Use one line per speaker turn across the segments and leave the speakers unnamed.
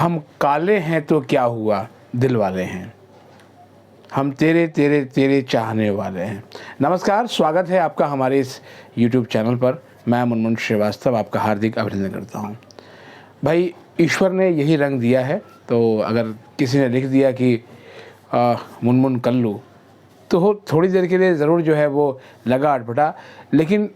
हम काले हैं तो क्या हुआ, दिल वाले हैं, हम तेरे तेरे तेरे चाहने वाले हैं। नमस्कार, स्वागत है आपका हमारे इस YouTube चैनल पर। मैं मुनमुन श्रीवास्तव आपका हार्दिक अभिनंदन करता हूं। भाई, ईश्वर ने यही रंग दिया है, तो अगर किसी ने लिख दिया कि मुनमुन कल्लू, तो थोड़ी देर के लिए ज़रूर जो है वो लगा अटपटा, लेकिन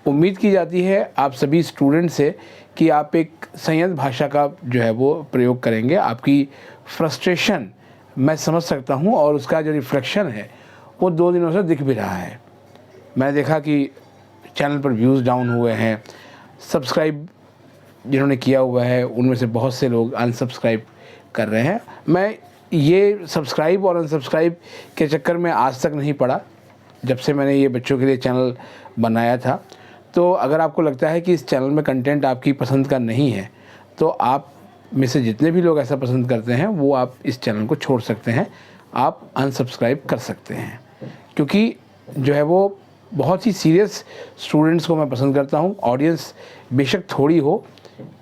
उम्मीद की जाती है आप सभी स्टूडेंट से कि आप एक संयत भाषा का जो है वो प्रयोग करेंगे। आपकी फ्रस्ट्रेशन मैं समझ सकता हूँ और उसका जो रिफ्लेक्शन है वो 2 दिनों से दिख भी रहा है। मैंने देखा कि चैनल पर व्यूज़ डाउन हुए हैं, सब्सक्राइब जिन्होंने किया हुआ है उनमें से बहुत से लोग अनसब्सक्राइब कर रहे हैं। मैं ये सब्सक्राइब और अनसब्सक्राइब के चक्कर में आज तक नहीं पड़ा, जब से मैंने ये बच्चों के लिए चैनल बनाया था। तो अगर आपको लगता है कि इस चैनल में कंटेंट आपकी पसंद का नहीं है, तो आप में से जितने भी लोग ऐसा पसंद करते हैं वो आप इस चैनल को छोड़ सकते हैं, आप अनसब्सक्राइब कर सकते हैं। क्योंकि जो है वो बहुत ही सीरियस स्टूडेंट्स को मैं पसंद करता हूँ। ऑडियंस बेशक थोड़ी हो,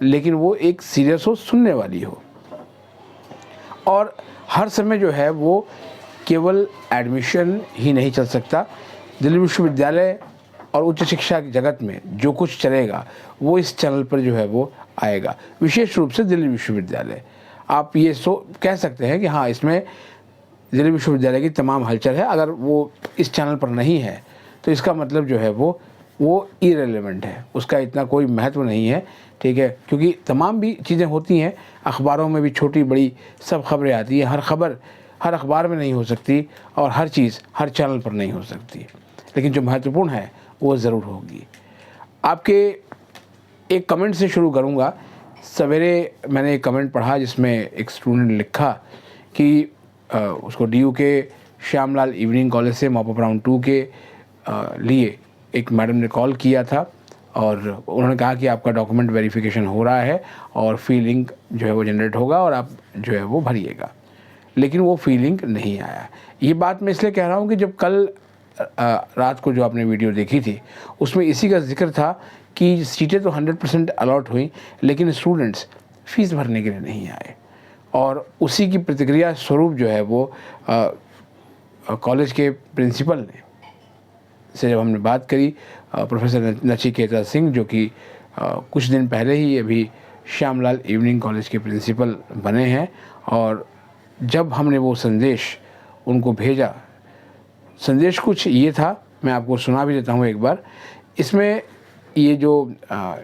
लेकिन वो एक सीरियस हो, सुनने वाली हो। और हर समय जो है वो केवल एडमिशन ही नहीं चल सकता। दिल्ली विश्वविद्यालय और उच्च शिक्षा की जगत में जो कुछ चलेगा वो इस चैनल पर जो है वो आएगा। विशेष रूप से दिल्ली विश्वविद्यालय, आप ये कह सकते हैं कि हाँ, इसमें दिल्ली विश्वविद्यालय की तमाम हलचल है। अगर वो इस चैनल पर नहीं है तो इसका मतलब जो है वो इरेलेवेंट है, उसका इतना कोई महत्व नहीं है। ठीक है, क्योंकि तमाम भी चीज़ें होती हैं, अखबारों में भी छोटी बड़ी सब खबरें आती हैं। हर खबर हर अखबार में नहीं हो सकती और हर चीज़ हर चैनल पर नहीं हो सकती, लेकिन जो महत्वपूर्ण है वो ज़रूर होगी। आपके एक कमेंट से शुरू करूंगा। सवेरे मैंने एक कमेंट पढ़ा जिसमें एक स्टूडेंट ने लिखा कि उसको DU के श्यामलाल इवनिंग कॉलेज से मॉपअप राउंड 2 के लिए एक मैडम ने कॉल किया था और उन्होंने कहा कि आपका डॉक्यूमेंट वेरिफिकेशन हो रहा है और फ़ी लिंक जो है वो जनरेट होगा और आप जो है वो भरिएगा, लेकिन वो फ़ी लिंक नहीं आया। ये बात मैं इसलिए कह रहा हूँ कि जब कल रात को जो आपने वीडियो देखी थी उसमें इसी का जिक्र था कि सीटें तो 100% अलॉट हुई, लेकिन स्टूडेंट्स फ़ीस भरने के लिए नहीं आए। और उसी की प्रतिक्रिया स्वरूप जो है वो कॉलेज के प्रिंसिपल ने से जब हमने बात करी, प्रोफेसर नचिकेता सिंह, जो कि कुछ दिन पहले ही अभी श्यामलाल इवनिंग कॉलेज के प्रिंसिपल बने हैं, और जब हमने वो संदेश उनको भेजा, संदेश कुछ ये था, मैं आपको सुना भी देता हूँ एक बार। इसमें ये जो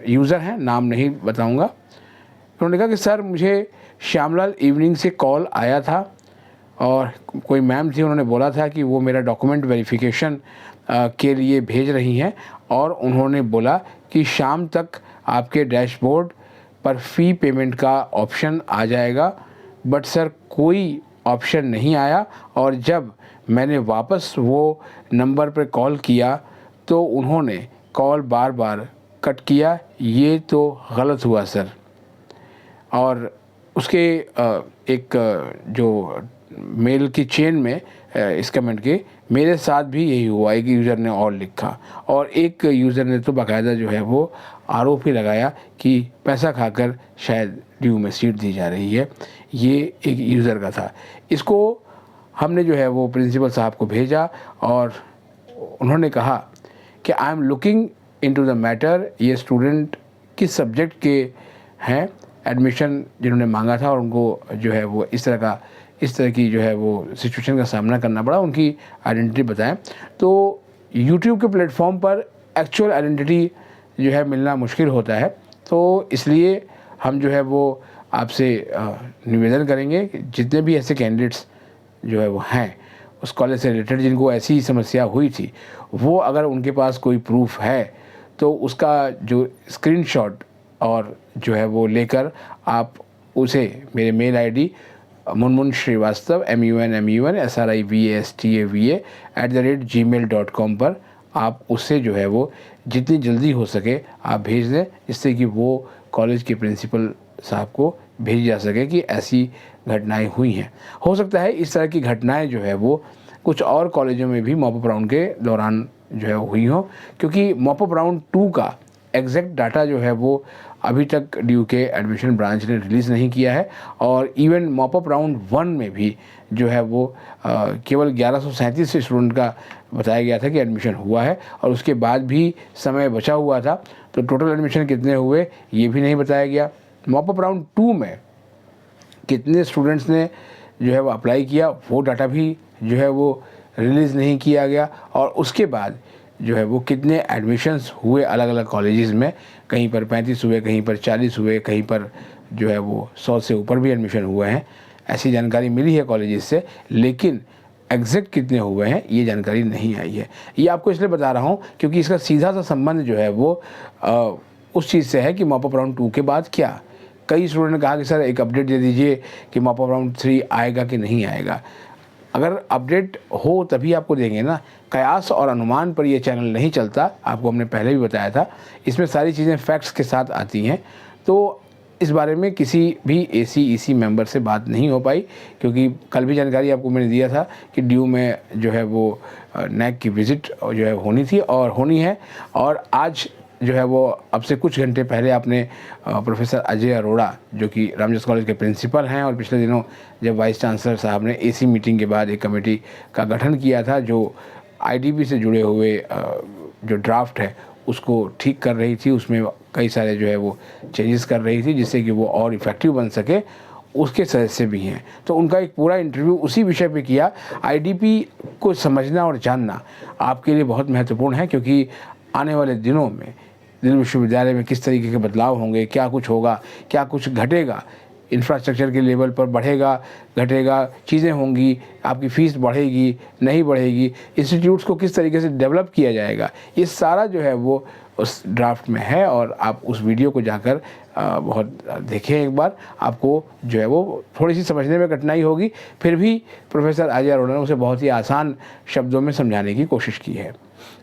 यूज़र हैं, नाम नहीं बताऊँगा, उन्होंने कहा कि सर, मुझे श्यामलाल इवनिंग से कॉल आया था और कोई मैम थी, उन्होंने बोला था कि वो मेरा डॉक्यूमेंट वेरिफिकेशन के लिए भेज रही हैं और उन्होंने बोला कि शाम तक आपके डैशबोर्ड पर फ़ी पेमेंट का ऑप्शन आ जाएगा। बट सर, कोई ऑप्शन नहीं आया और जब मैंने वापस वो नंबर पर कॉल किया तो उन्होंने कॉल बार बार कट किया। ये तो गलत हुआ सर। और उसके एक जो मेल की चेन में इस कमेंट के मेरे साथ भी यही हुआ। एक यूज़र ने और लिखा और एक यूज़र ने तो बाकायदा जो है वो आरोप ही लगाया कि पैसा खाकर शायद DU में सीट दी जा रही है। ये एक यूज़र का था। इसको हमने जो है वो प्रिंसिपल साहब को भेजा और उन्होंने कहा कि I am looking into the matter. ये स्टूडेंट किस सब्जेक्ट के हैं, एडमिशन जिन्होंने मांगा था और उनको जो है वो इस तरह की जो है वो सिचुएशन का सामना करना पड़ा, उनकी आइडेंटिटी बताएं। तो YouTube के प्लेटफॉर्म पर एक्चुअल आइडेंटिटी जो है मिलना मुश्किल होता है, तो इसलिए हम जो है वो आपसे निवेदन करेंगे कि जितने भी ऐसे कैंडिडेट्स जो है वो हैं उस कॉलेज से रिलेटेड जिनको ऐसी समस्या हुई थी, वो अगर उनके पास कोई प्रूफ है तो उसका जो स्क्रीनशॉट और जो है वो लेकर आप उसे मेरे mail ID Munmun Srivastava MUNMUNSRIVASTAVA@gmail.com पर आप उससे जो है वो जितनी जल्दी हो सके आप भेज दें, जिससे कि वो कॉलेज के प्रिंसिपल साहब को भेजी जा सके कि ऐसी घटनाएं हुई हैं। हो सकता है इस तरह की घटनाएं जो है वो कुछ और कॉलेजों में भी मॉपअप राउंड के दौरान जो है हुई हो, क्योंकि मॉपअप राउंड 2 का एग्जैक्ट डाटा जो है वो अभी तक ड्यू के एडमिशन ब्रांच ने रिलीज़ नहीं किया है। और इवन मॉपअप राउंड 1 में भी जो है वो केवल 1137 स्टूडेंट का बताया गया था कि एडमिशन हुआ है, और उसके बाद भी समय बचा हुआ था, तो टोटल एडमिशन कितने हुए ये भी नहीं बताया गया। मॉपअप राउंड 2 में कितने स्टूडेंट्स ने जो है वो अप्लाई किया वो डाटा भी जो है वो रिलीज़ नहीं किया गया। और उसके बाद जो है वो कितने एडमिशन्स हुए अलग अलग कॉलेजेस में, कहीं पर 35 हुए, कहीं पर 40 हुए, कहीं पर जो है वो 100 से ऊपर भी एडमिशन हुए हैं, ऐसी जानकारी मिली है कॉलेजेस से, लेकिन एग्जैक्ट कितने हुए हैं ये जानकारी नहीं आई है। ये आपको इसलिए बता रहा हूँ क्योंकि इसका सीधा सा संबंध जो है वो उस चीज़ से है कि मॉपअप राउंड 2 के बाद क्या। कई स्टूडेंट ने कहा कि सर एक अपडेट दे दीजिए कि मॉपअप राउंड 3 आएगा कि नहीं आएगा। अगर अपडेट हो तभी आपको देंगे ना, कयास और अनुमान पर ये चैनल नहीं चलता, आपको हमने पहले भी बताया था। इसमें सारी चीज़ें फैक्ट्स के साथ आती हैं, तो इस बारे में किसी भी ACEC मेंबर से बात नहीं हो पाई, क्योंकि कल भी जानकारी आपको मैंने दिया था कि ड्यू में जो है वो NAC की विज़िट जो है होनी थी और होनी है। और आज जो है वो अब से कुछ घंटे पहले आपने प्रोफेसर अजय अरोड़ा जो कि रामजस कॉलेज के प्रिंसिपल हैं, और पिछले दिनों जब वाइस चांसलर साहब ने AC मीटिंग के बाद एक कमेटी का गठन किया था जो IDP से जुड़े हुए जो ड्राफ्ट है उसको ठीक कर रही थी, उसमें कई सारे जो है वो चेंजेस कर रही थी जिससे कि वो और इफ़ेक्टिव बन सके, उसके सदस्य भी हैं। तो उनका एक पूरा इंटरव्यू उसी विषय पे किया। IDP को समझना और जानना आपके लिए बहुत महत्वपूर्ण है, क्योंकि आने वाले दिनों में दिल्ली विश्वविद्यालय में किस तरीके के बदलाव होंगे, क्या कुछ होगा, क्या कुछ घटेगा, इंफ्रास्ट्रक्चर के लेवल पर बढ़ेगा घटेगा, चीज़ें होंगी, आपकी फ़ीस बढ़ेगी नहीं बढ़ेगी, इंस्टीट्यूट्स को किस तरीके से डेवलप किया जाएगा, ये सारा जो है वो उस ड्राफ्ट में है। और आप उस वीडियो को जाकर बहुत देखें एक बार, आपको जो है वो थोड़ी सी समझने में कठिनाई होगी, फिर भी प्रोफेसर अजय अरोड़ा ने उसे बहुत ही आसान शब्दों में समझाने की कोशिश की है।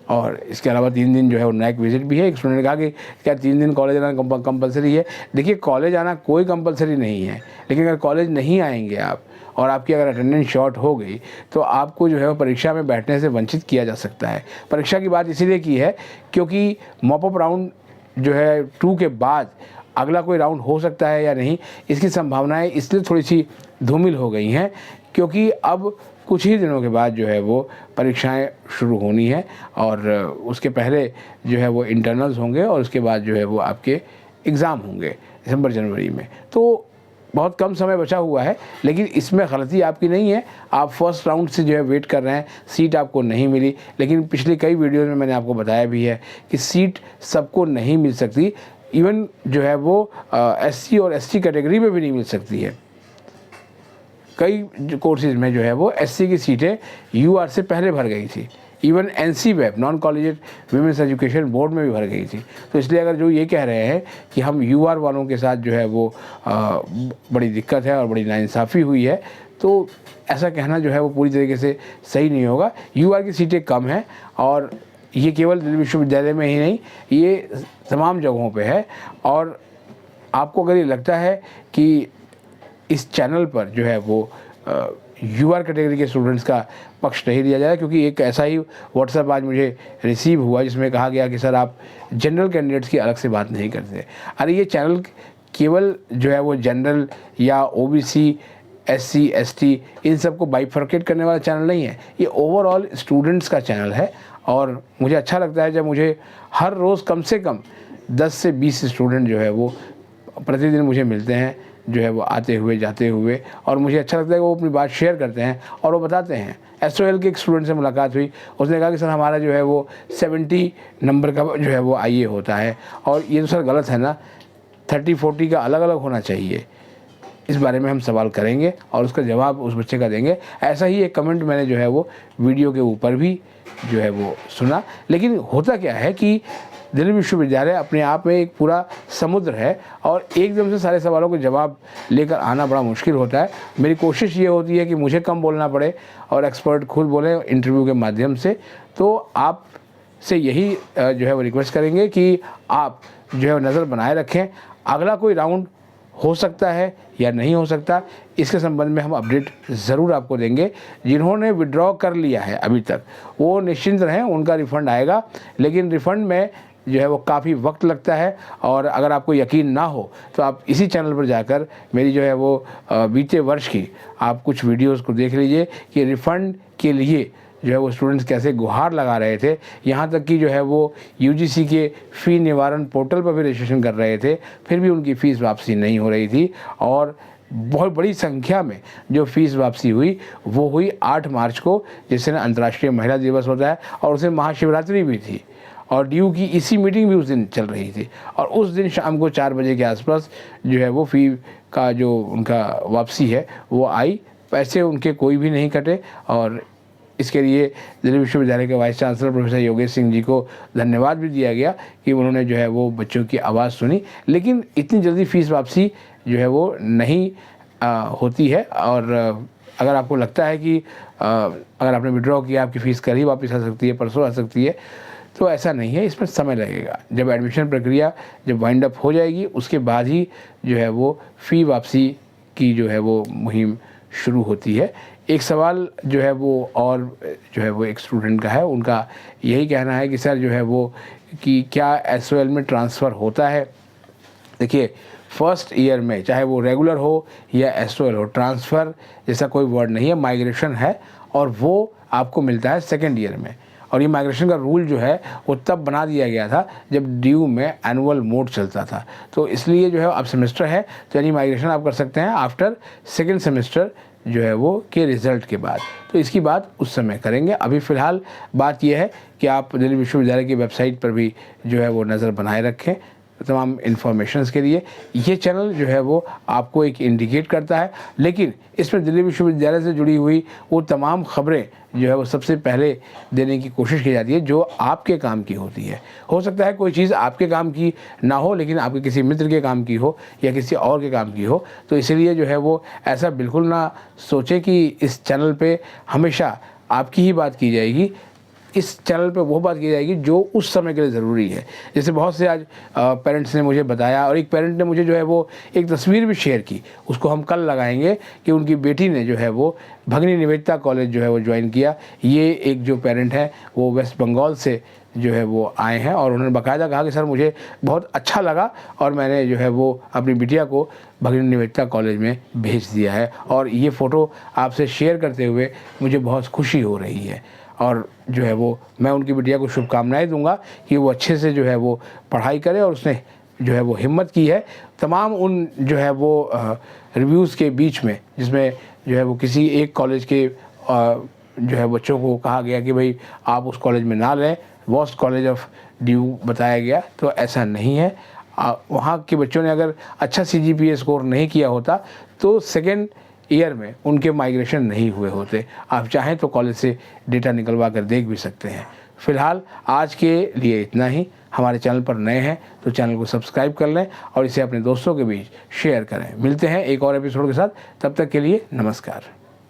और इसके अलावा 3 दिन जो है वो NAC विजिट भी है। एक स्टूडेंट ने कहा कि क्या 3 दिन कॉलेज आना कंपलसरी है? देखिए, कॉलेज आना कोई कंपलसरी नहीं है, लेकिन अगर कॉलेज नहीं आएंगे आप और आपकी अगर अटेंडेंस शॉर्ट हो गई तो आपको जो है वो परीक्षा में बैठने से वंचित किया जा सकता है। परीक्षा की बात इसीलिए की है क्योंकि मॉपअप राउंड जो है 2 के बाद अगला कोई राउंड हो सकता है या नहीं, इसकी संभावनाएं इसलिए थोड़ी सी धूमिल हो गई हैं क्योंकि अब कुछ ही दिनों के बाद जो है वो परीक्षाएं शुरू होनी है, और उसके पहले जो है वो इंटरनल्स होंगे, और उसके बाद जो है वो आपके एग्ज़ाम होंगे दिसंबर जनवरी में। तो बहुत कम समय बचा हुआ है, लेकिन इसमें गलती आपकी नहीं है। आप फर्स्ट राउंड से जो है वेट कर रहे हैं, सीट आपको नहीं मिली, लेकिन पिछली कई वीडियोज़ में मैंने आपको बताया भी है कि सीट सबको नहीं मिल सकती। इवन जो है वो SC और ST कैटेगरी में भी नहीं मिल सकती है। कई कोर्सेज में जो है वो SC की सीटें UR से पहले भर गई थी। Even NCVEP non collegiate women's education board में भी भर गई थी। तो इसलिए अगर जो ये कह रहे हैं कि हम UR वालों के साथ जो है वो बड़ी दिक्कत है और बड़ी नाइंसाफ़ी हुई है, तो ऐसा कहना जो है वो पूरी तरीके से सही नहीं होगा। UR की सीटें कम हैं, और ये केवल दिल्ली विश्वविद्यालय में ही नहीं, ये तमाम जगहों पे है। और आपको अगर ये लगता है कि इस चैनल पर जो है वो UR कैटेगरी के स्टूडेंट्स का पक्ष नहीं लिया जाए, क्योंकि एक ऐसा ही व्हाट्सएप आज मुझे रिसीव हुआ जिसमें कहा गया कि सर आप जनरल कैंडिडेट्स की अलग से बात नहीं करते। अरे ये चैनल केवल जो है वो जनरल या OBC SC ST इन सबको बाइफर्केट करने वाला चैनल नहीं है, ये ओवरऑल स्टूडेंट्स का चैनल है। और मुझे अच्छा लगता है जब मुझे हर रोज़ कम से कम 10 से 20 स्टूडेंट जो है वो प्रतिदिन मुझे मिलते हैं, जो है वो आते हुए जाते हुए, और मुझे अच्छा लगता है कि वो अपनी बात शेयर करते हैं और वो बताते हैं। SOL के एक स्टूडेंट से मुलाकात हुई, उसने कहा कि सर हमारा जो है वो 70 नंबर का जो है वो IA होता है, और ये तो सर गलत है ना, 30-40 का अलग अलग होना चाहिए। इस बारे में हम सवाल करेंगे और उसका जवाब उस बच्चे का देंगे। ऐसा ही एक कमेंट मैंने जो है वो वीडियो के ऊपर भी जो है वो सुना। लेकिन होता क्या है कि दिल्ली विश्वविद्यालय अपने आप में एक पूरा समुद्र है, और एकदम से सारे सवालों के जवाब लेकर आना बड़ा मुश्किल होता है। मेरी कोशिश ये होती है कि मुझे कम बोलना पड़े और एक्सपर्ट खुद बोलें इंटरव्यू के माध्यम से। तो आप से यही जो है वो रिक्वेस्ट करेंगे कि आप जो है नज़र बनाए रखें, अगला कोई राउंड हो सकता है या नहीं हो सकता, इसके संबंध में हम अपडेट ज़रूर आपको देंगे। जिन्होंने विड्रॉ कर लिया है अभी तक वो निश्चिंत रहें, उनका रिफ़ंड आएगा। लेकिन रिफ़ंड में जो है वो काफ़ी वक्त लगता है। और अगर आपको यकीन ना हो तो आप इसी चैनल पर जाकर मेरी जो है वो बीते वर्ष की आप कुछ वीडियोस को देख लीजिए कि रिफ़ंड के लिए जो है वो स्टूडेंट्स कैसे गुहार लगा रहे थे। यहाँ तक कि जो है वो यूजीसी के फ़ी निवारण पोर्टल पर भी रजिस्ट्रेशन कर रहे थे, फिर भी उनकी फ़ीस वापसी नहीं हो रही थी। और बहुत बड़ी संख्या में जो फ़ीस वापसी हुई वो हुई 8 मार्च को, जिस दिन अंतर्राष्ट्रीय महिला दिवस होता है और उस दिन महाशिवरात्रि भी थी और ड्यू की इसी मीटिंग भी उस दिन चल रही थी। और उस दिन शाम को 4 बजे के आसपास जो है वो फ़ी का जो उनका वापसी है वो आई। पैसे उनके कोई भी नहीं कटे और इसके लिए दिल्ली विश्वविद्यालय के vice chancellor professor Yogesh Singh ji को धन्यवाद भी दिया गया कि उन्होंने जो है वो बच्चों की आवाज़ सुनी। लेकिन इतनी जल्दी फ़ीस वापसी जो है वो नहीं होती है। और अगर आपको लगता है कि अगर आपने विड्रॉ किया आपकी फ़ीस कल ही वापस आ सकती है, परसों आ सकती है, तो ऐसा नहीं है, इसमें समय लगेगा। जब एडमिशन प्रक्रिया जब वाइंड अप हो जाएगी उसके बाद ही जो है वो फ़ी वापसी की जो है वो मुहिम शुरू होती है। एक सवाल जो है वो और जो है वो एक स्टूडेंट का है, उनका यही कहना है कि सर जो है वो कि क्या एसओएल में ट्रांसफ़र होता है। देखिए, फर्स्ट ईयर में चाहे वो रेगुलर हो या एसओएल हो, ट्रांसफ़र जैसा कोई वर्ड नहीं है, माइग्रेशन है और वो आपको मिलता है सेकेंड ईयर में। और ये माइग्रेशन का रूल जो है वो तब बना दिया गया था जब ड्यू में एनुअल मोड चलता था। तो इसलिए जो है अब सेमेस्टर है तो यानी माइग्रेशन आप कर सकते हैं आफ्टर सेकेंड सेमेस्टर जो है वो के रिज़ल्ट के बाद। तो इसकी बात उस समय करेंगे। अभी फ़िलहाल बात यह है कि आप दिल्ली विश्वविद्यालय की वेबसाइट पर भी जो है वो नज़र बनाए रखें तमाम इन्फॉर्मेशंस के लिए। ये चैनल जो है वो आपको एक इंडिकेट करता है, लेकिन इसमें दिल्ली विश्वविद्यालय से जुड़ी हुई वो तमाम खबरें जो है वो सबसे पहले देने की कोशिश की जाती है जो आपके काम की होती है। हो सकता है कोई चीज़ आपके काम की ना हो लेकिन आपके किसी मित्र के काम की हो या किसी और के काम की हो। तो इसलिए जो है वो ऐसा बिल्कुल ना सोचे कि इस चैनल पे हमेशा आपकी ही बात की जाएगी। इस चैनल पे वो बात की जाएगी जो उस समय के लिए ज़रूरी है। जैसे बहुत से आज पेरेंट्स ने मुझे बताया और एक पेरेंट ने मुझे जो है वो एक तस्वीर भी शेयर की, उसको हम कल लगाएंगे, कि उनकी बेटी ने जो है वो भगिनी निवेदिता कॉलेज जो है वो ज्वाइन किया। ये एक जो पेरेंट है वो वेस्ट बंगाल से जो है वो आए हैं और उन्होंने बाकायदा कहा कि सर मुझे बहुत अच्छा लगा और मैंने जो है वो अपनी बिटिया को भगिनी निवेदिता कॉलेज में भेज दिया है और ये फ़ोटो आपसे शेयर करते हुए मुझे बहुत खुशी हो रही है। और जो है वो मैं उनकी बिटिया को शुभकामनाएं दूंगा कि वो अच्छे से जो है वो पढ़ाई करे और उसने जो है वो हिम्मत की है तमाम उन जो है वो रिव्यूज़ के बीच में, जिसमें जो है वो किसी एक कॉलेज के जो है बच्चों को कहा गया कि भाई आप उस कॉलेज में ना लें, वर्स्ट कॉलेज ऑफ ड्यू बताया गया। तो ऐसा नहीं है। वहाँ के बच्चों ने अगर अच्छा CGPA स्कोर नहीं किया होता तो सेकेंड ईयर में उनके माइग्रेशन नहीं हुए होते। आप चाहें तो कॉलेज से डेटा निकलवा कर देख भी सकते हैं। फ़िलहाल आज के लिए इतना ही। हमारे चैनल पर नए हैं तो चैनल को सब्सक्राइब कर लें और इसे अपने दोस्तों के बीच शेयर करें। मिलते हैं एक और एपिसोड के साथ, तब तक के लिए नमस्कार।